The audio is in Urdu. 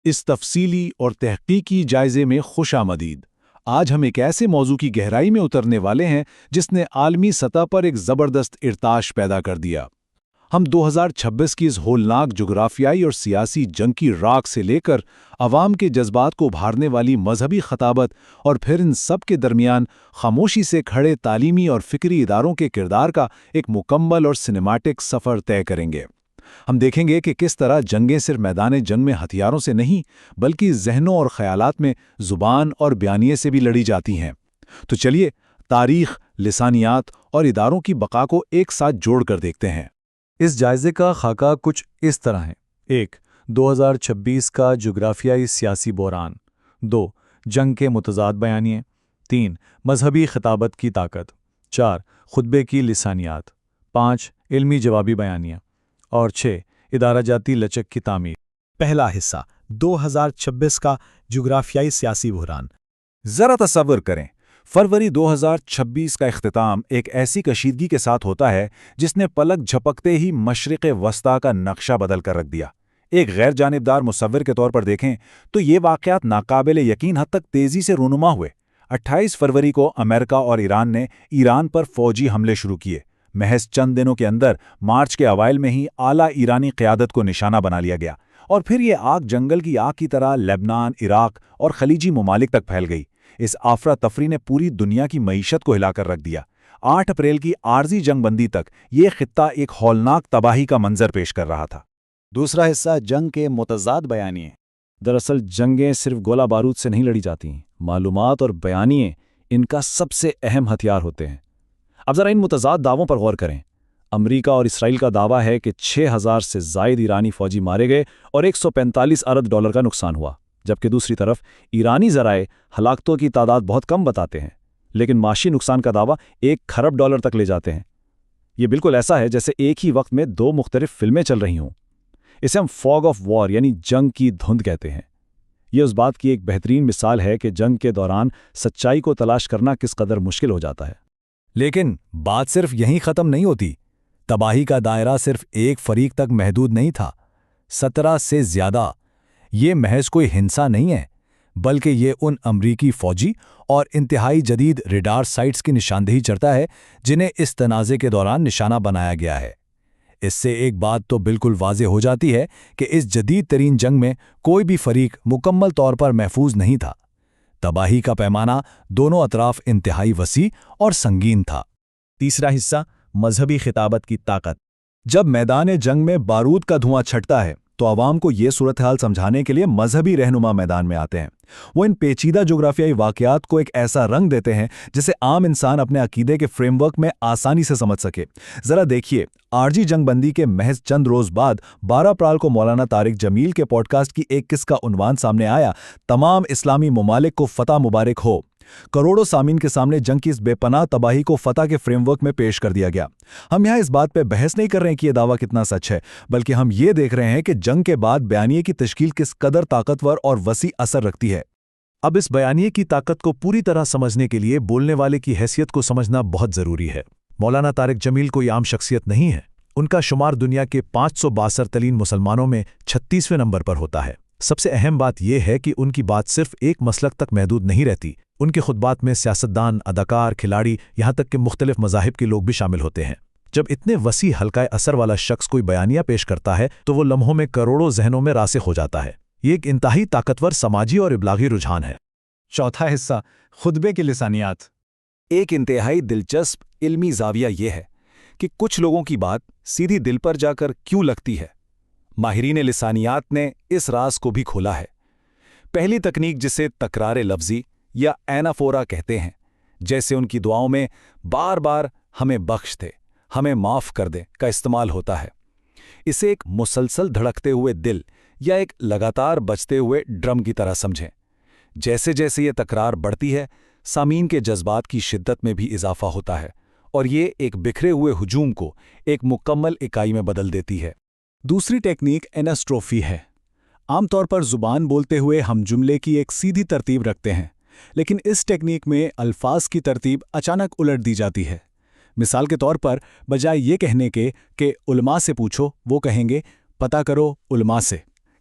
اس تفصیلی اور تحقیقی جائزے میں خوش آمدید۔ آج ہم ایک ایسے موضوع کی گہرائی میں اترنے والے ہیں جس نے عالمی سطح پر ایک زبردست ارتعاش پیدا کر دیا۔ ہم 2026 کی اس ہولناک جغرافیائی اور سیاسی جنگ کی راکھ سے لے کر عوام کے جذبات کو ابھارنے والی مذہبی خطابت اور پھر ان سب کے درمیان خاموشی سے کھڑے تعلیمی اور فکری اداروں کے کردار کا ایک مکمل اور سنیماٹک سفر طے کریں گے۔ ہم دیکھیں گے کہ کس طرح جنگیں صرف میدان جنگ میں ہتھیاروں سے نہیں بلکہ ذہنوں اور خیالات میں زبان اور بیانیے سے بھی لڑی جاتی ہیں۔ تو چلیے تاریخ، لسانیات اور اداروں کی بقا کو ایک ساتھ جوڑ کر دیکھتے ہیں۔ اس جائزے کا خاکہ کچھ اس طرح ہے: 1. 2026 کا جغرافیائی سیاسی بحران۔ 2. جنگ کے متضاد بیانیے۔ 3. مذہبی خطابت کی طاقت۔ 4. خطبے کی لسانیات۔ 5. علمی جوابی بیانیہ۔ اور 6. ادارہ جاتی لچک کی تعمیر۔ پہلا حصہ 2026 کا جغرافیائی سیاسی بحران۔ ذرا تصور کریں، فروری 2026 کا اختتام ایک ایسی کشیدگی کے ساتھ ہوتا ہے جس نے پلک جھپکتے ہی مشرق وسطیٰ کا نقشہ بدل کر رکھ دیا۔ ایک غیر جانبدار مصور کے طور پر دیکھیں تو یہ واقعات ناقابل یقین حد تک تیزی سے رونما ہوئے۔ 28 فروری کو امریکہ اور ایران نے ایران پر فوجی حملے شروع کیے۔ محض چند دنوں کے اندر مارچ کے اوائل میں ہی اعلیٰ ایرانی قیادت کو نشانہ بنا لیا گیا، اور پھر یہ آگ جنگل کی آگ کی طرح لبنان، عراق اور خلیجی ممالک تک پھیل گئی۔ اس افراتفری نے پوری دنیا کی معیشت کو ہلا کر رکھ دیا۔ 8 اپریل کی عارضی جنگ بندی تک یہ خطہ ایک ہولناک تباہی کا منظر پیش کر رہا تھا۔ دوسرا حصہ جنگ کے متضاد بیانیے۔ دراصل جنگیں صرف گولہ بارود سے نہیں لڑی جاتی، معلومات اور بیانیے ان کا سب سے اہم ہتھیار ہوتے ہیں۔ اب ذرا ان متضاد دعووں پر غور کریں۔ امریکہ اور اسرائیل کا دعویٰ ہے کہ 6000 سے زائد ایرانی فوجی مارے گئے اور 145 ارب ڈالر کا نقصان ہوا، جبکہ دوسری طرف ایرانی ذرائع ہلاکتوں کی تعداد بہت کم بتاتے ہیں، لیکن معاشی نقصان کا دعویٰ 1 کھرب ڈالر تک لے جاتے ہیں۔ یہ بالکل ایسا ہے جیسے ایک ہی وقت میں 2 مختلف فلمیں چل رہی ہوں۔ اسے ہم فوگ آف وار یعنی جنگ کی دھند کہتے ہیں۔ یہ اس بات کی ایک بہترین مثال ہے کہ جنگ کے دوران سچائی کو تلاش کرنا کس قدر مشکل ہو جاتا ہے۔ لیکن بات صرف یہیں ختم نہیں ہوتی۔ تباہی کا دائرہ صرف ایک فریق تک محدود نہیں تھا، 17 سے زیادہ۔ یہ محض کوئی ہنسا نہیں ہے، بلکہ یہ ان امریکی فوجی اور انتہائی جدید ریڈار سائٹس کی نشاندہی کرتا ہے جنہیں اس تنازع کے دوران نشانہ بنایا گیا ہے۔ اس سے ایک بات تو بالکل واضح ہو جاتی ہے کہ اس جدید ترین جنگ میں کوئی بھی فریق مکمل طور پر محفوظ نہیں تھا۔ تباہی کا پیمانہ دونوں اطراف انتہائی وسیع اور سنگین تھا۔ تیسرا حصہ مذہبی خطابت کی طاقت۔ جب میدان جنگ میں بارود کا دھواں چھٹتا ہے تو عوام کو یہ صورتحال سمجھانے کے لیے مذہبی رہنما میدان میں آتے ہیں۔ وہ ان پیچیدہ جغرافیائی واقعات کو ایک ایسا رنگ دیتے ہیں جسے عام انسان اپنے عقیدے کے فریم ورک میں آسانی سے سمجھ سکے۔ ذرا دیکھیے، عارضی جنگ بندی کے محض چند روز بعد 12 اپریل کو مولانا طارق جمیل کے پوڈ کاسٹ کی ایک قسط کا عنوان سامنے آیا: تمام اسلامی ممالک کو فتح مبارک ہو۔ کروڑوں سامعین کے سامنے جنگ کی اس بے پناہ تباہی کو فتح کے فریم ورک میں پیش کر دیا گیا۔ ہم یہاں اس بات پہ بحث نہیں کر رہے ہیں کہ یہ دعویٰ کتنا سچ ہے، بلکہ ہم یہ دیکھ رہے ہیں کہ جنگ کے بعد بیانیے کی تشکیل کس قدر طاقتور اور وسیع اثر رکھتی ہے۔ اب اس بیانیے کی طاقت کو پوری طرح سمجھنے کے لیے بولنے والے کی حیثیت کو سمجھنا بہت ضروری ہے۔ مولانا طارق جمیل کوئی عام شخصیت نہیں ہے۔ ان کا شمار دنیا کے 562 ترین مسلمانوں میں 36ویں نمبر پر ہوتا ہے۔ سب سے اہم بات یہ ہے کہ ان کی بات صرف ایک مسلک تک محدود نہیں رہتی۔ ان کے خطبات میں سیاستدان، اداکار، کھلاڑی، یہاں تک کہ مختلف مذاہب کے لوگ بھی شامل ہوتے ہیں۔ جب اتنے وسیع حلقہ اثر والا شخص کوئی بیانیہ پیش کرتا ہے تو وہ لمحوں میں کروڑوں ذہنوں میں راسخ ہو جاتا ہے۔ یہ ایک انتہائی طاقتور سماجی اور ابلاغی رجحان ہے۔ چوتھا حصہ خطبے کی لسانیات۔ ایک انتہائی دلچسپ علمی زاویہ یہ ہے کہ کچھ لوگوں کی بات سیدھی دل پر جا کر کیوں لگتی ہے۔ ماہرین لسانیات نے اس راز کو بھی کھولا ہے۔ پہلی تکنیک، جسے تکرار لفظی یا اینافورا کہتے ہیں، جیسے ان کی دعاؤں میں بار بار ہمیں بخش دے، ہمیں معاف کر دے کا استعمال ہوتا ہے۔ اسے ایک مسلسل دھڑکتے ہوئے دل یا ایک لگاتار بجتے ہوئے ڈرم کی طرح سمجھیں۔ جیسے جیسے یہ تکرار بڑھتی ہے، سامعین کے جذبات کی شدت میں بھی اضافہ ہوتا ہے، اور یہ ایک بکھرے ہوئے ہجوم کو ایک مکمل اکائی میں بدل دیتی ہے۔ دوسری ٹیکنیک ایناسٹروفی ہے۔ عام طور پر زبان بولتے ہوئے ہم جملے کی ایک سیدھی ترتیب رکھتے ہیں، لیکن اس ٹیکنیک میں الفاظ کی ترتیب اچانک الٹ دی جاتی ہے۔ مثال کے طور پر بجائے یہ کہنے کے کہ علماء سے پوچھو، وہ کہیں گے پتہ کرو علماء سے۔